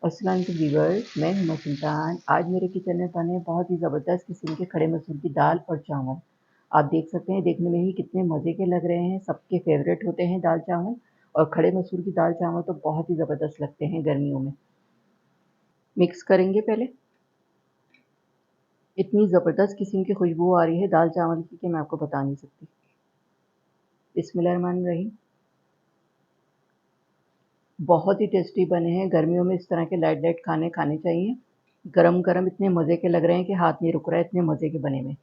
अस्सलाम वालेकुम व्यूअर्स, मैं हूं सुल्तान। आज मेरे किचन में बने बहुत ही ज़बरदस्त किस्म के खड़े मसूर की दाल और चावल। आप देख सकते हैं, देखने में ही कितने मज़े के लग रहे हैं। सबके फेवरेट होते हैं दाल चावल, और खड़े मसूर की दाल चावल तो बहुत ही ज़बरदस्त लगते हैं गर्मियों में। मिक्स करेंगे पहले। इतनी ज़बरदस्त किस्म की खुशबू आ रही है दाल चावल की कि मैं आपको बता नहीं सकती। बिस्मिल्लाहिर्रहमानिर्रहीम। बहुत ही टेस्टी बने हैं। गर्मियों में इस तरह के लाइट लाइट खाने खाने चाहिए। गरम गरम इतने मज़े के लग रहे हैं कि हाथ नहीं रुक रहा है, इतने मज़े के बने हुए।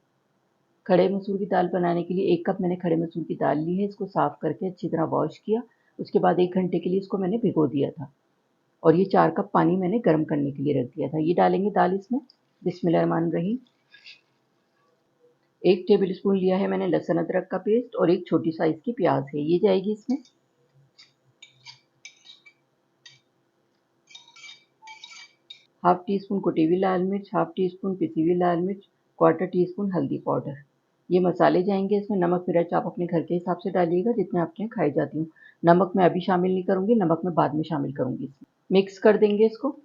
खड़े मसूर की दाल बनाने के लिए 1 कप मैंने खड़े मसूर की दाल ली है। इसको साफ़ करके अच्छी तरह वॉश किया। उसके बाद 1 घंटे के लिए इसको मैंने भिगो दिया था, और ये 4 कप पानी मैंने गर्म करने के लिए रख दिया था। ये डालेंगे दाल इसमें। बिस्मिल्लाहिर्रहमानिर्रहीम। 1 टेबलस्पून लिया है मैंने लहसुन अदरक का पेस्ट, और 1 छोटी साइज़ की प्याज है, ये जाएगी इसमें। हाफ टी स्पून कुटी हुई लाल मिर्च, हाफ टी स्पून पिसी हुई लाल मिर्च, क्वार्टर टी स्पून हल्दी पाउडर। ये मसाले जाएंगे इसमें। नमक मिर्च आप अपने घर के हिसाब से डालिएगा, जितने आपके यहाँ खाई जाती हूँ। नमक मैं अभी शामिल नहीं करूँगी, नमक मैं बाद में शामिल करूँगी इसमें। मिक्स कर देंगे इसको।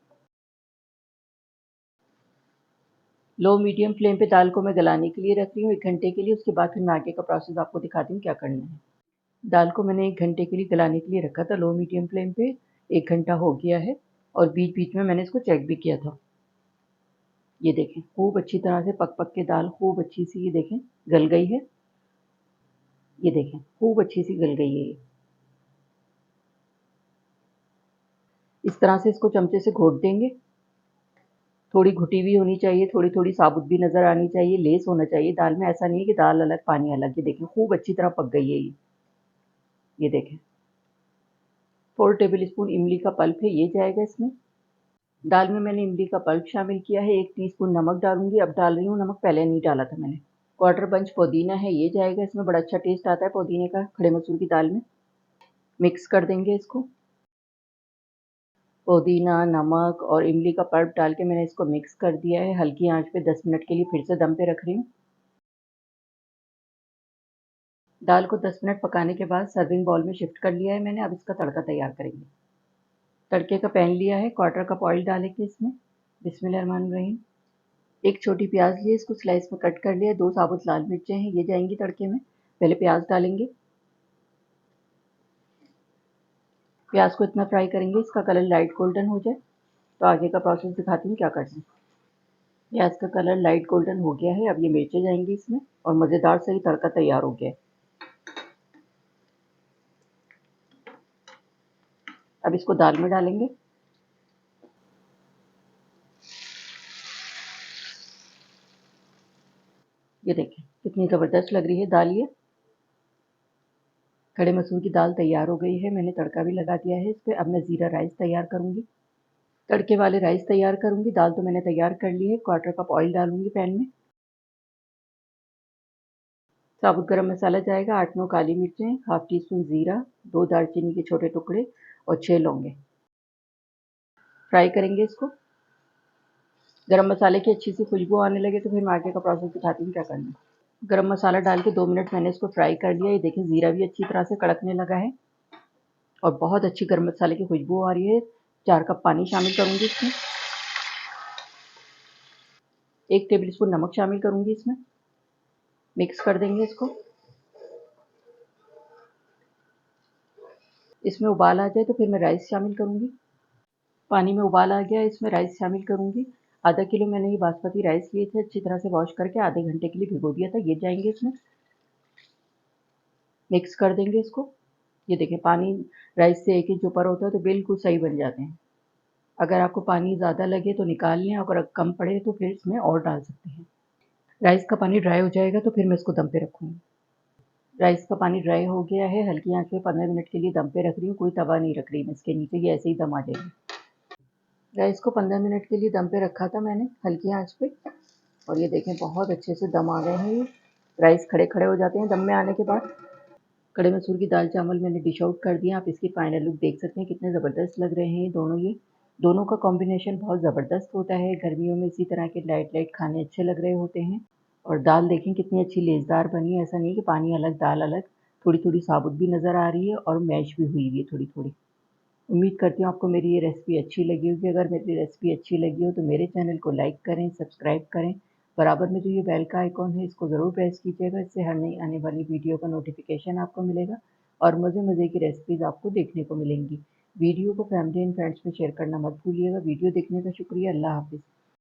लो मीडियम फ्लेम पे दाल को मैं गलाने के लिए रख रही हूँ 1 घंटे के लिए। उसके बाद फिर मैं आगे का प्रोसेस आपको दिखाती हूँ क्या करना है। दाल को मैंने 1 घंटे के लिए गलाने के लिए रखा था लो मीडियम फ्लेम पे। 1 घंटा हो गया है, और बीच बीच में मैंने इसको चेक भी किया था। ये देखें, खूब अच्छी तरह से पक पक के दाल खूब अच्छी सी, ये देखें, गल गई है। ये देखें, खूब अच्छी सी गल गई है ये। इस तरह से इसको चमचे से घोट देंगे। थोड़ी घुटी हुई होनी चाहिए, थोड़ी थोड़ी साबुत भी नज़र आनी चाहिए, लेस होना चाहिए दाल में। ऐसा नहीं है कि दाल अलग पानी अलग। ये देखें, खूब अच्छी तरह पक गई है ये देखें। 4 टेबल स्पून इमली का पल्प है, ये जाएगा इसमें। दाल में मैंने इमली का पल्प शामिल किया है। 1 टीस्पून नमक डालूंगी, अब डाल रही हूँ नमक, पहले नहीं डाला था मैंने। क्वार्टर पंच पुदीना है, ये जाएगा इसमें। बड़ा अच्छा टेस्ट आता है पुदीने का खड़े मसूर की दाल में। मिक्स कर देंगे इसको। पुदीना, नमक और इमली का पल्प डाल के मैंने इसको मिक्स कर दिया है। हल्की आंच पे 10 मिनट के लिए फिर से दम पे रख रही हूँ। दाल को 10 मिनट पकाने के बाद सर्विंग बाउल में शिफ्ट कर लिया है मैंने। अब इसका तड़का तैयार करेंगे। तड़के का पैन लिया है, क्वार्टर कप ऑयल डालेंगे इसमें। बिस्मिल्लाहिर्रहमानिर्रहीम। 1 छोटी प्याज ली, इसको स्लाइस में कट कर लिया। 2 साबुत लाल मिर्चें हैं, ये जाएंगी तड़के में। पहले प्याज डालेंगे। प्याज को इतना फ्राई करेंगे इसका कलर लाइट गोल्डन हो जाए। तो आगे का प्रोसेस दिखाती हूँ क्या करना है। प्याज का कलर लाइट गोल्डन हो गया है। अब ये मिर्चें जाएंगी इसमें, और मज़ेदार से ही तड़का तैयार हो गया है। अब इसको दाल में डालेंगे। ये देखें, कितनी ज़बरदस्त लग रही है दाल ये। खड़े मसूर की दाल तैयार हो गई है, मैंने तड़का भी लगा दिया है इस पे। अब मैं ज़ीरा राइस तैयार करूँगी। तड़के वाले राइस तैयार करूँगी। दाल तो मैंने तैयार कर ली है। क्वार्टर कप ऑयल डालूँगी पैन में। साबुत गरम मसाला जाएगा, 8-9 काली मिर्चें, हाफ टी स्पून ज़ीरा, 2 दालचीनी के छोटे टुकड़े, और 6 लौंगे। फ्राई करेंगे इसको। गरम मसाले की अच्छी सी खुशबू आने लगे तो फिर मैं आगे का प्रोसेस दिखाती हूँ क्या करना है। गरम मसाला डाल के 2 मिनट मैंने इसको फ्राई कर लिया। ये देखिए, ज़ीरा भी अच्छी तरह से कड़कने लगा है, और बहुत अच्छी गरम मसाले की खुशबू आ रही है। 4 कप पानी शामिल करूँगी इसमें। 1 टेबल स्पून नमक शामिल करूँगी इसमें। मिक्स कर देंगे इसको। इसमें उबाल आ जाए तो फिर मैं राइस शामिल करूँगी। पानी में उबाल आ गया, इसमें राइस शामिल करूँगी। आधा किलो मैंने ये बासमती राइस लिए थे, अच्छी तरह से वॉश करके आधे घंटे के लिए भिगो दिया था। ये जाएंगे इसमें। मिक्स कर देंगे इसको। ये देखें, पानी राइस से 1 इंच ऊपर होता है तो बिल्कुल सही बन जाते हैं। अगर आपको पानी ज़्यादा लगे तो निकाल लें, अगर कम पड़े तो फिर इसमें और डाल सकते हैं। राइस का पानी ड्राई हो जाएगा तो फिर मैं इसको दम पे रखूँगी। राइस का पानी ड्राई हो गया है, हल्की आंच पे 15 मिनट के लिए दम पे रख रही हूँ। कोई तवा नहीं रख रही मैं इसके नीचे, ये ऐसे ही दम आ जाएगी। राइस को 15 मिनट के लिए दम पे रखा था मैंने हल्की आंच पे, और ये देखें, बहुत अच्छे से दम आ गए हैं ये। राइस खड़े खड़े हो जाते हैं दम में आने के बाद। खड़े मसूर की दाल चावल मैंने डिश आउट कर दिया। आप इसकी फाइनल लुक देख सकते हैं, कितने ज़बरदस्त लग रहे हैं ये दोनों का कॉम्बिनेशन बहुत ज़बरदस्त होता है। गर्मियों में इसी तरह के लाइट लाइट खाने अच्छे लग रहे होते हैं। और दाल देखें कितनी अच्छी लेसदार बनी है। ऐसा नहीं कि पानी अलग दाल अलग, थोड़ी थोड़ी साबुत भी नज़र आ रही है और मैश भी हुई है थोड़ी थोड़ी। उम्मीद करती हूँ आपको मेरी ये रेसिपी अच्छी लगी होगी। अगर मेरी रेसिपी अच्छी लगी हो तो मेरे चैनल को लाइक करें, सब्सक्राइब करें। बराबर में जो ये बेल का आइकॉन है इसको ज़रूर प्रेस कीजिएगा, इससे हर नई आने वाली वीडियो का नोटिफिकेशन आपको मिलेगा और मज़े-मज़े की रेसिपीज़ आपको देखने को मिलेंगी। वीडियो को फैमिली एंड फ्रेंड्स में शेयर करना मत भूलिएगा। वीडियो देखने का शुक्रिया। अल्लाह हाफ़िज़।